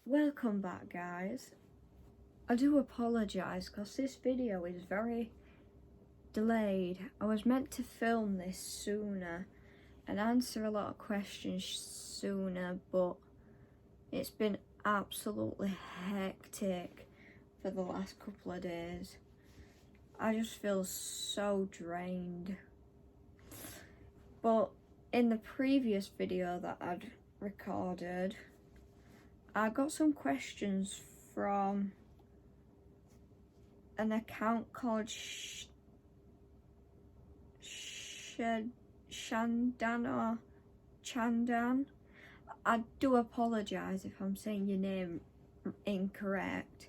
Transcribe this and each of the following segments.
Welcome back, guys. I do apologise because this video is very delayed. I was meant to film this sooner and answer a lot of questions sooner, but it's been absolutely hectic for the last couple of days. I just feel so drained. But in the previous video that I'd recorded, I got some questions from an account called Shandan or Chandan. I do apologise if I'm saying your name incorrect.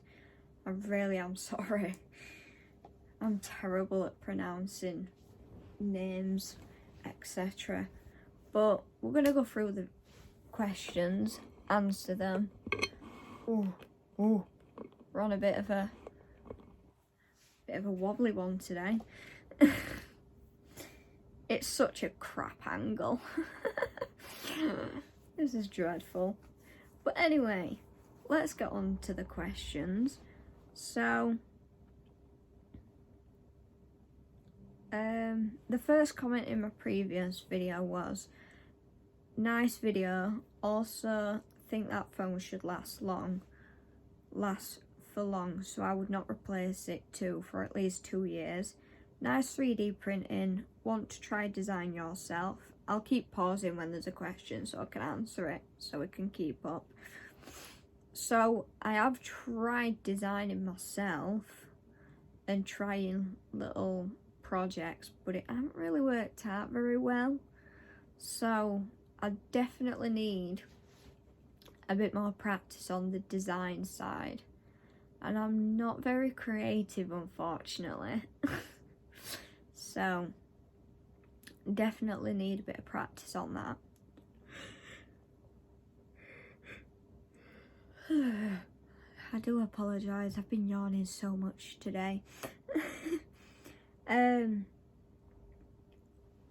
I really am sorry. I'm terrible at pronouncing names, etc. But we're gonna go through the questions, answer them. We're on a bit of a wobbly one today. It's such a crap angle. This is dreadful. But anyway, let's get on to the questions. So the first comment in my previous video was, nice video, also think that phone should last for long, so I would not replace it too for at least 2 years. Nice 3D printing, want to try design yourself. I'll keep pausing when there's a question so I can answer it, so we can keep up. So I have tried designing myself and trying little projects, but it hasn't really worked out very well. So I definitely need a bit more practice on the design side, and I'm not very creative, unfortunately. So definitely need a bit of practice on that. I do apologise, I've been yawning so much today.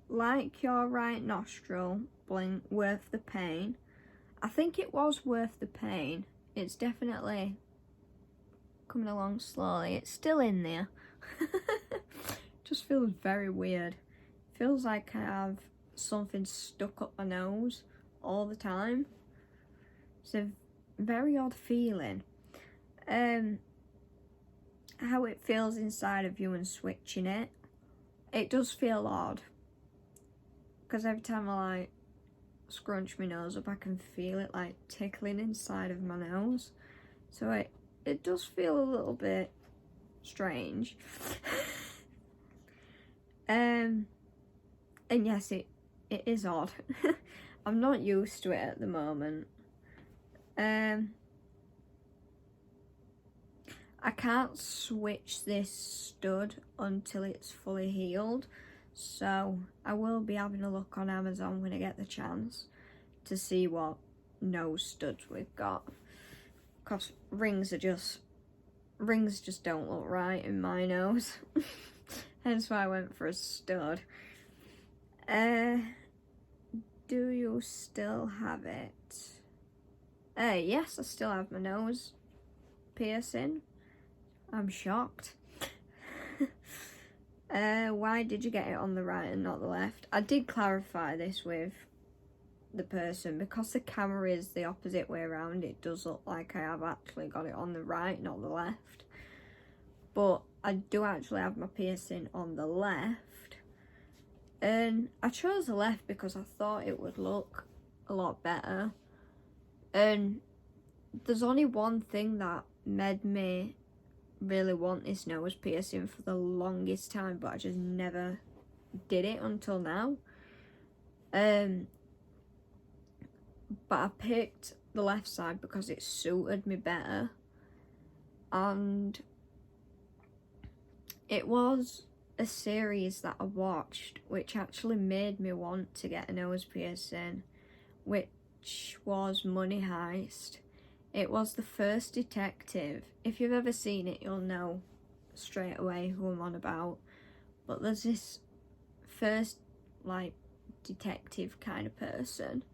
Like your right nostril blink worth the pain? I think it was worth the pain. It's definitely coming along slowly. It's still in there. Just feels very weird. Feels like I have something stuck up my nose all the time. It's a very odd feeling. How it feels inside of you and switching it. It does feel odd. Because every time I like scrunch my nose up, I can feel it like tickling inside of my nose. So it does feel a little bit strange. And yes, it is odd. I'm not used to it at the moment. I can't switch this stud until it's fully healed, so I will be having a look on Amazon when I get the chance to see what nose studs we've got, because rings just don't look right in my nose. Hence why I went for a stud. Do you still have it? Yes, I still have my nose piercing. I'm shocked. Why did you get it on the right and not the left? I did clarify this with the person, because the camera is the opposite way around. It does look like I have actually got it on the right, not the left. But I do actually have my piercing on the left. And I chose the left because I thought it would look a lot better. And there's only one thing that made me really want this nose piercing for the longest time, but I just never did it until now. But I picked the left side because it suited me better, and it was a series that I watched which actually made me want to get a nose piercing, which was Money Heist. It was The First Detective. If you've ever seen it, you'll know straight away who I'm on about. But there's this first, like, detective kind of person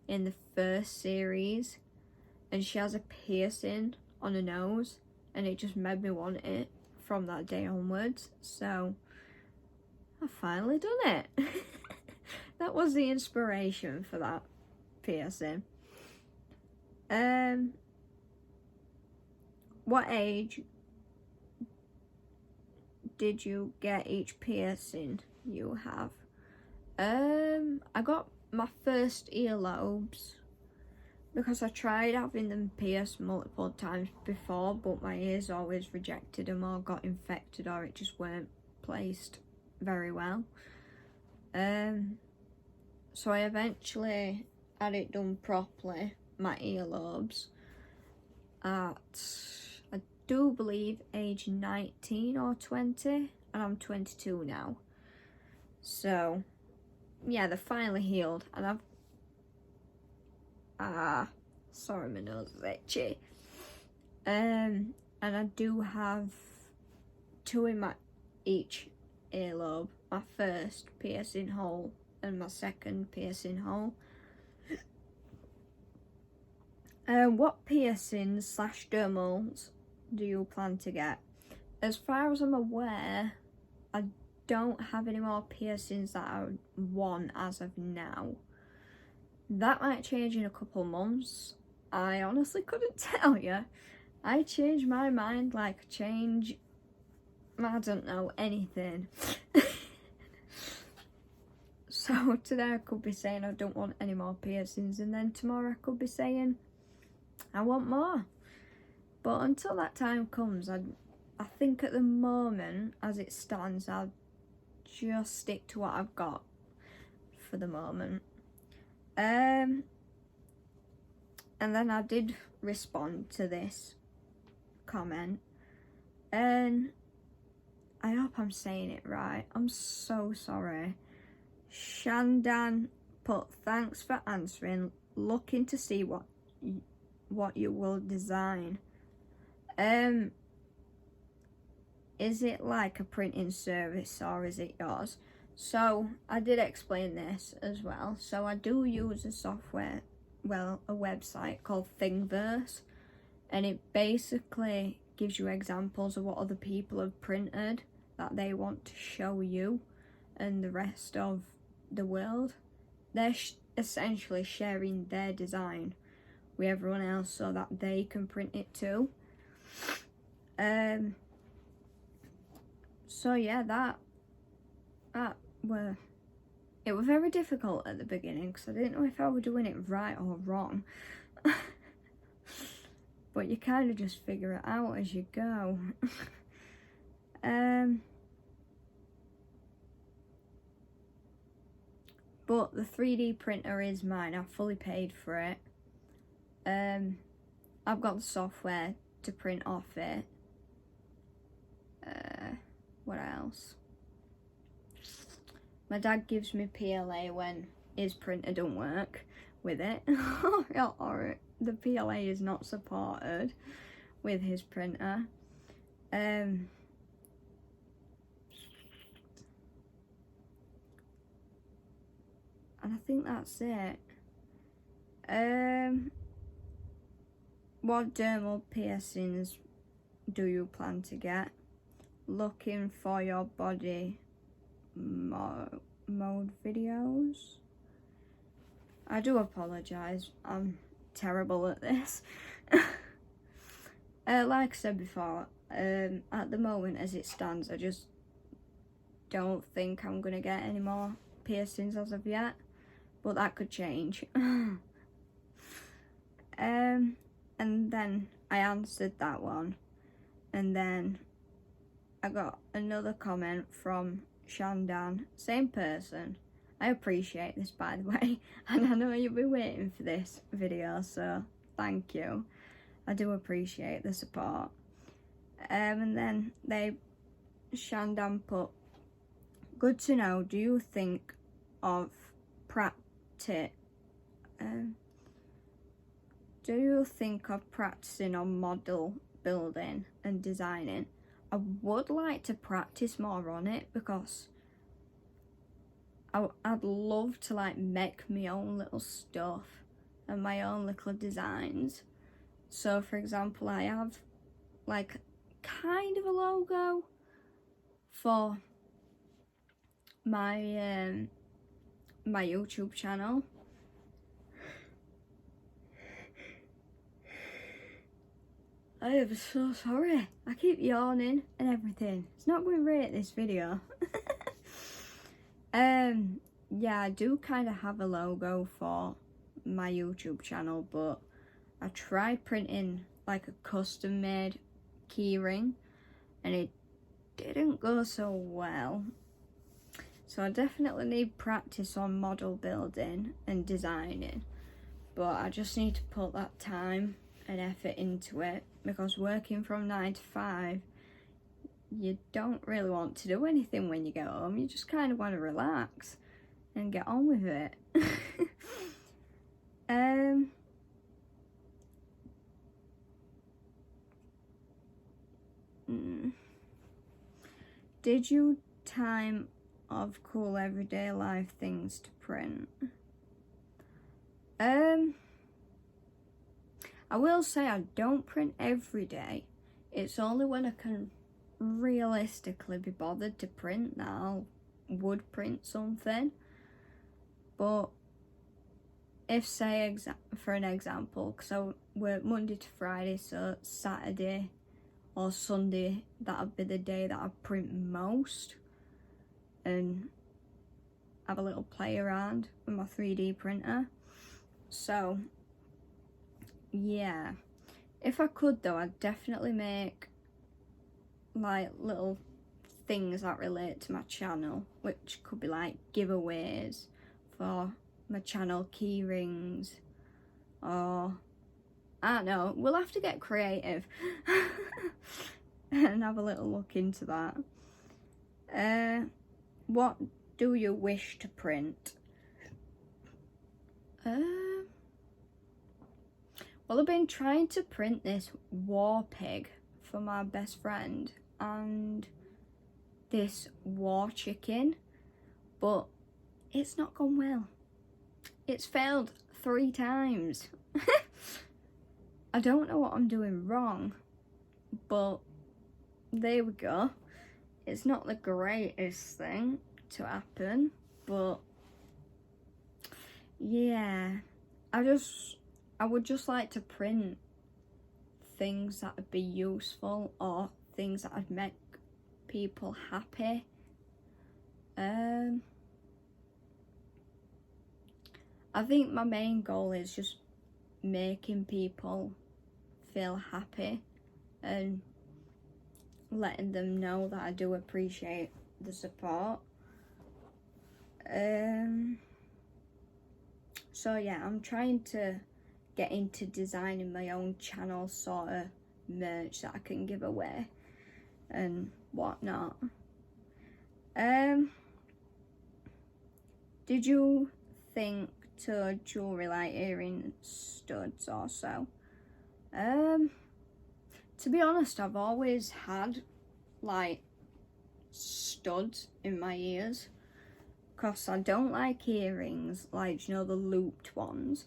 in the first series, and she has a piercing on her nose, and it just made me want it from that day onwards. So I've finally done it. That was the inspiration for that piercing. What age did you get each piercing you have? I got my first earlobes because I tried having them pierced multiple times before, but my ears always rejected them or got infected, or it just weren't placed very well. So I eventually had it done properly, my earlobes, at, I do believe, age 19 or 20, and I'm 22 now. So yeah, they're finally healed, and sorry, my nose is itchy. And I do have 2 in each earlobe, my first piercing hole and my second piercing hole. What piercings / dermals do you plan to get? As far as I'm aware, I don't have any more piercings that I want as of now. That might change in a couple months. I honestly couldn't tell you. I change my mind like I don't know, anything. So today I could be saying I don't want any more piercings, and then tomorrow I could be saying I want more. But until that time comes, I think at the moment, as it stands, I'll just stick to what I've got for the moment. And then I did respond to this comment, and I hope I'm saying it right. I'm so sorry. Shandan put, thanks for answering, looking to see what you will design. Is it like a printing service or is it yours? So I did explain this as well. So I do use a software, well, a website called Thingiverse, and it basically gives you examples of what other people have printed that they want to show you and the rest of the world. They're essentially sharing their design with everyone else so that they can print it too. So yeah, it was very difficult at the beginning because I didn't know if I was doing it right or wrong. But you kind of just figure it out as you go. But the 3D printer is mine. I fully paid for it. I've got the software to print off it. What else? My dad gives me PLA when his printer don't work with it. Or the PLA is not supported with his printer. And I think that's it. What dermal piercings do you plan to get? Looking for your body mode videos. I do apologise, I'm terrible at this. Like I said before, at the moment as it stands, I just don't think I'm gonna get any more piercings as of yet, but that could change. And then I answered that one, and then I got another comment from Shandan, same person. I appreciate this, by the way, and I know you'll be waiting for this video, so thank you. I do appreciate the support. And then Shandan put, good to know, do you think of practicing on model building and designing? I would like to practice more on it because I'd love to like make my own little stuff and my own little designs, So for example, I have like kind of a logo for my my YouTube channel. I am so sorry. I keep yawning and everything. It's not going great, this video. Yeah, I do kind of have a logo for my YouTube channel, but I tried printing like a custom made keyring and it didn't go so well. So I definitely need practice on model building and designing, but I just need to put that time and effort into it, because working from 9 to 5, you don't really want to do anything when you get home. You just kind of want to relax and get on with it. Did you time of cool everyday life things to print? I will say I don't print every day. It's only when I can realistically be bothered to print that I would print something. But if, say, for an example, because I work Monday to Friday, so Saturday or Sunday, that'll be the day that I print most and have a little play around with my 3D printer. So yeah, if I could though, I'd definitely make like little things that relate to my channel, which could be like giveaways for my channel key-rings, or I don't know, we'll have to get creative and have a little look into that. What do you wish to print? Well, I've been trying to print this war pig for my best friend and this war chicken, but it's not gone well. It's failed 3 times. I don't know what I'm doing wrong, but there we go. It's not the greatest thing to happen, but yeah, I would just like to print things that would be useful or things that would make people happy. I think my main goal is just making people feel happy and letting them know that I do appreciate the support. So yeah, I'm trying to get into designing my own channel sort of merch that I can give away and whatnot. Did you think to jewellery like earring studs or so? To be honest, I've always had like studs in my ears, because I don't like earrings, like, you know, the looped ones.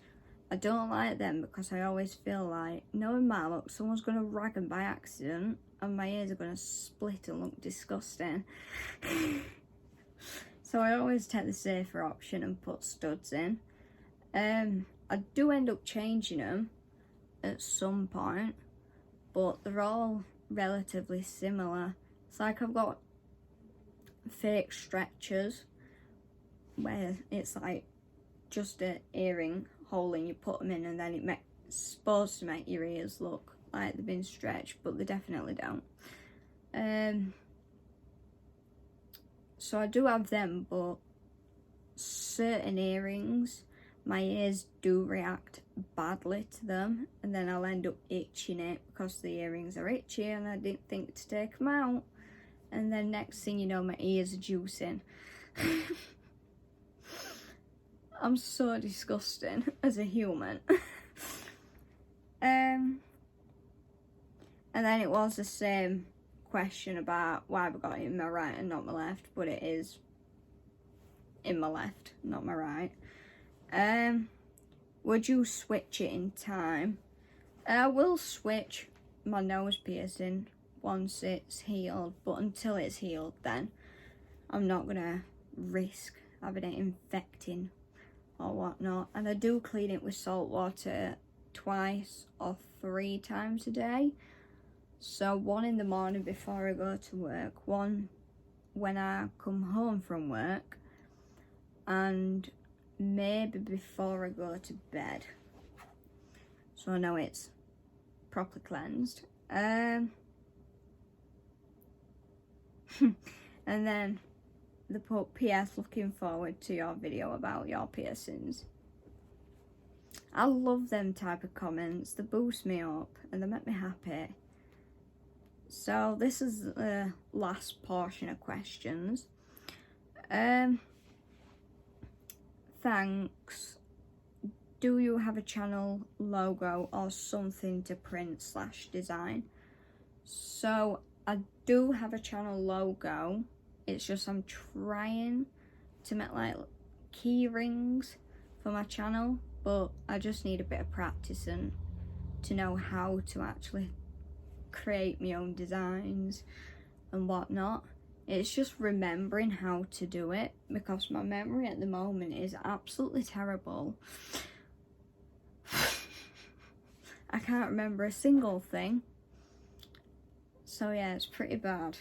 I don't like them because I always feel like, knowing my luck, someone's going to rag them by accident and my ears are going to split and look disgusting. So I always take the safer option and put studs in. I do end up changing them at some point, but they're all relatively similar. It's like I've got fake stretchers where it's like just an earring hole and you put them in, and then it's supposed to make your ears look like they've been stretched, but they definitely don't. So I do have them, but certain earrings, my ears do react badly to them, and then I'll end up itching it because the earrings are itchy and I didn't think to take them out, and then next thing you know, my ears are juicing. I'm so disgusting as a human. And then it was the same question about why I've got it in my right and not my left, but it is in my left, not my right. Would you switch it in time? I will switch my nose piercing once it's healed, but until it's healed, then I'm not gonna risk having it infecting or whatnot. And I do clean it with salt water twice or 3 times a day. So one in the morning before I go to work, one when I come home from work, and maybe before I go to bed, so I know it's properly cleansed. And then they put, PS, looking forward to your video about your piercings. I love them type of comments. They boost me up and they make me happy. So this is the last portion of questions. Thanks. Do you have a channel logo or something to print / design? So I do have a channel logo. It's just I'm trying to make like key rings for my channel, but I just need a bit of practice and to know how to actually create my own designs and whatnot. It's just remembering how to do it, because my memory at the moment is absolutely terrible. I can't remember a single thing. So yeah, it's pretty bad.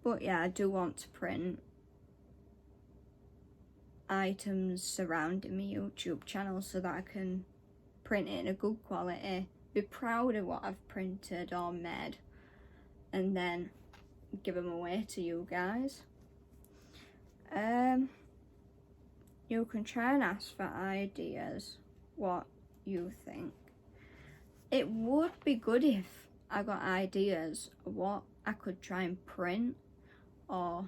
But yeah, I do want to print items surrounding my YouTube channel so that I can print it in a good quality, be proud of what I've printed or made, and then give them away to you guys. You can try and ask for ideas, what you think. It would be good if I got ideas of what I could try and print or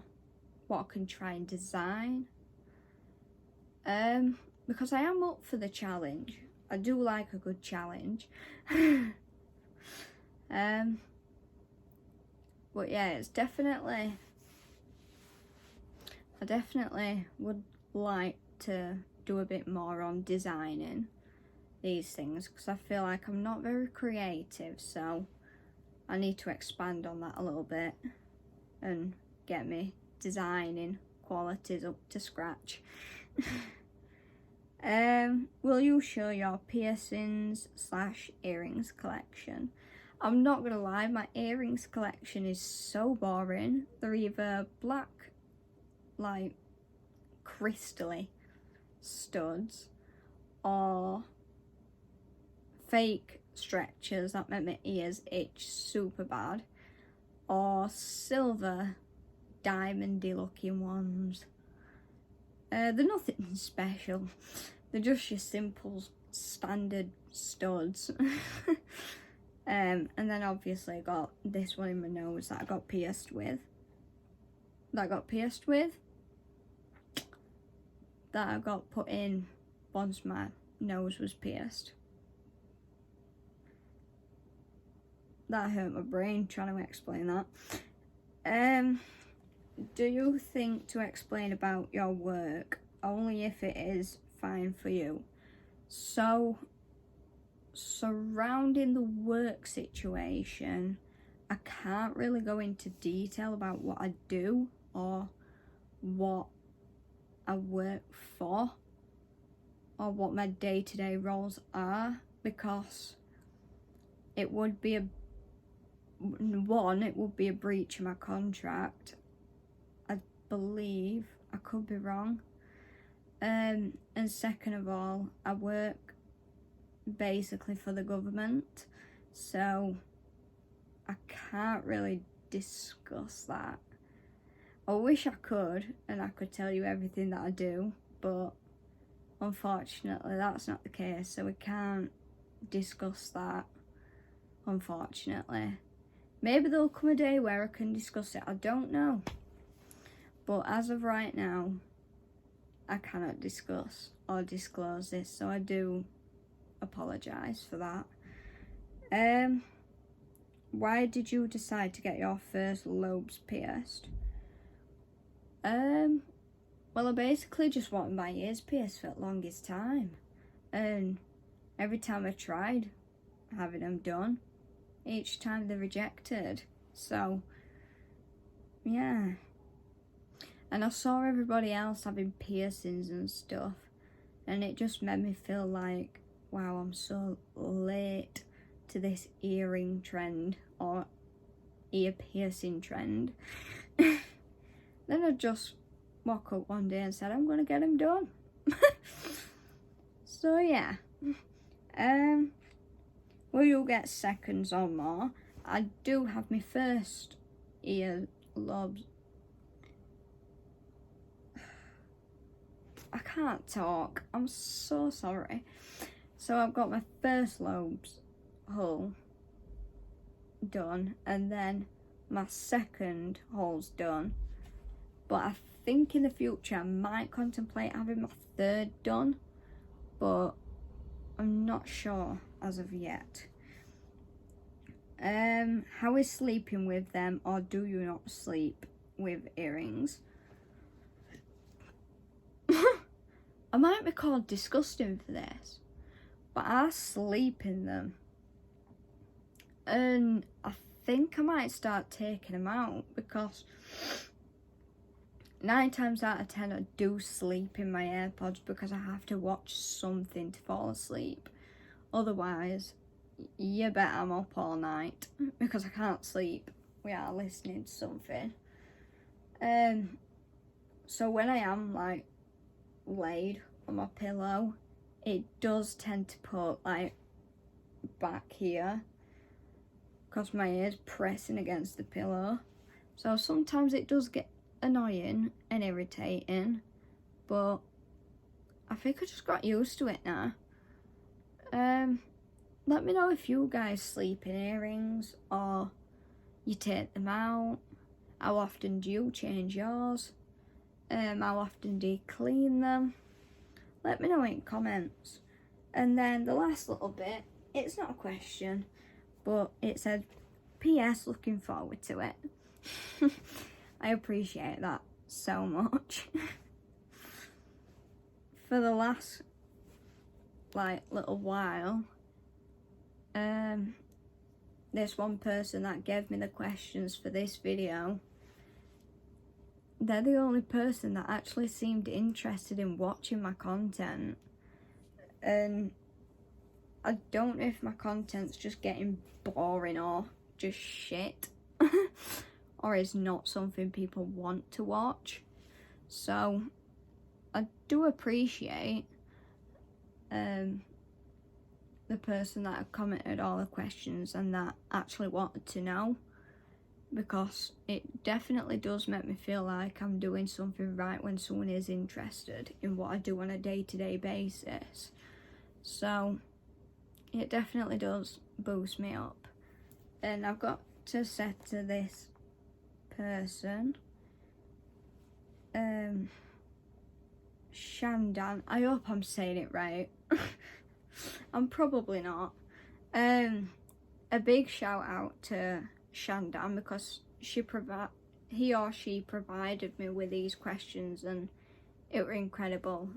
what I can try and design. Because I am up for the challenge. I do like a good challenge. But yeah, it's definitely, I definitely would like to do a bit more on designing these things, because I feel like I'm not very creative, so I need to expand on that a little bit and get me designing qualities up to scratch. Will you show your piercings / earrings collection? I'm not gonna lie, my earrings collection is so boring. They're either black, like crystally studs, or fake stretchers that make my ears itch super bad, or silver diamondy looking ones. They're nothing special. They're just your simple standard studs. And then obviously I got this one in my nose that I got pierced with. That I got put in once my nose was pierced. That hurt my brain trying to explain that. Do you think to explain about your work only if it is fine for you? So, surrounding the work situation, I can't really go into detail about what I do or what I work for or what my day-to-day roles are, because it would be it would be a breach of my contract, I believe. I could be wrong. And second of all, I work basically for the government, so I can't really discuss that. I wish I could, and I could tell you everything that I do, but unfortunately that's not the case, so we can't discuss that, unfortunately. Maybe there'll come a day where I can discuss it, I don't know. But as of right now, I cannot discuss or disclose this, so I do apologise for that. Why did you decide to get your first lobes pierced? Well, I basically just wanted my ears pierced for the longest time. And every time I tried having them done, each time they rejected. So, yeah. And I saw everybody else having piercings and stuff. And it just made me feel like, wow, I'm so late to this earring trend or ear piercing trend. Then I just woke up one day and said, I'm going to get them done. So, yeah. Well, you'll get seconds or more. I do have my first ear lobes. I can't talk. I'm so sorry. So I've got my first lobes hole done, and then my second hole's done. But I think in the future I might contemplate having my third done, but I'm not sure as of yet. How is sleeping with them, or do you not sleep with earrings? I might be called disgusting for this, but I sleep in them. And I think I might start taking them out, because 9 times out of 10 I do sleep in my AirPods because I have to watch something to fall asleep. Otherwise, you bet I'm up all night because I can't sleep. We are listening to something. So when I am like laid on my pillow, it does tend to put like back here because my ear's pressing against the pillow. So sometimes it does get annoying and irritating, but I think I just got used to it now. Let me know if you guys sleep in earrings or you take them out. How often do you change yours? How often do you clean them? Let me know in comments. And then the last little bit, it's not a question, but it said, PS, looking forward to it. I appreciate that so much. For the last like little while, this one person that gave me the questions for this video, they're the only person that actually seemed interested in watching my content. And I don't know if my content's just getting boring or just shit, or is not something people want to watch. So I do appreciate the person that commented all the questions and that actually wanted to know, because it definitely does make me feel like I'm doing something right when someone is interested in what I do on a day-to-day basis. So it definitely does boost me up. And I've got to say to this person, Shandan, I hope I'm saying it right. I'm probably not. A big shout out to Shandan, because he or she provided me with these questions and it were incredible.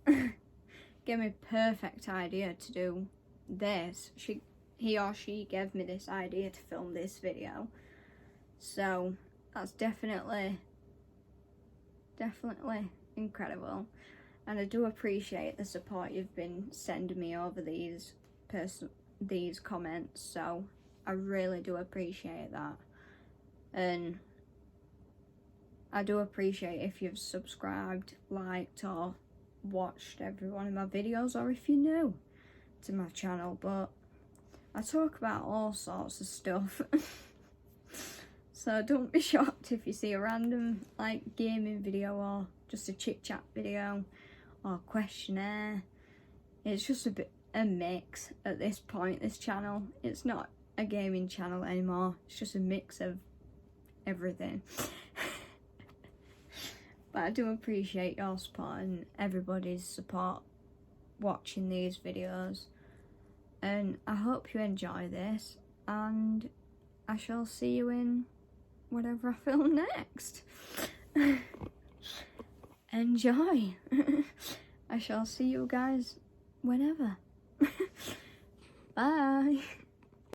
Gave me a perfect idea to do this. He or she gave me this idea to film this video. So that's definitely incredible. And I do appreciate the support you've been sending me over these comments, so I really do appreciate that. And I do appreciate if you've subscribed, liked, or watched every one of my videos, or if you're new to my channel. But I talk about all sorts of stuff. So don't be shocked if you see a random like gaming video or just a chit chat video or questionnaire. It's just a mix at this point, this channel. It's not a gaming channel anymore. It's just a mix of everything. But I do appreciate your support and everybody's support watching these videos. And I hope you enjoy this, and I shall see you in whatever I film next. enjoy. I shall see you guys whenever. Bye.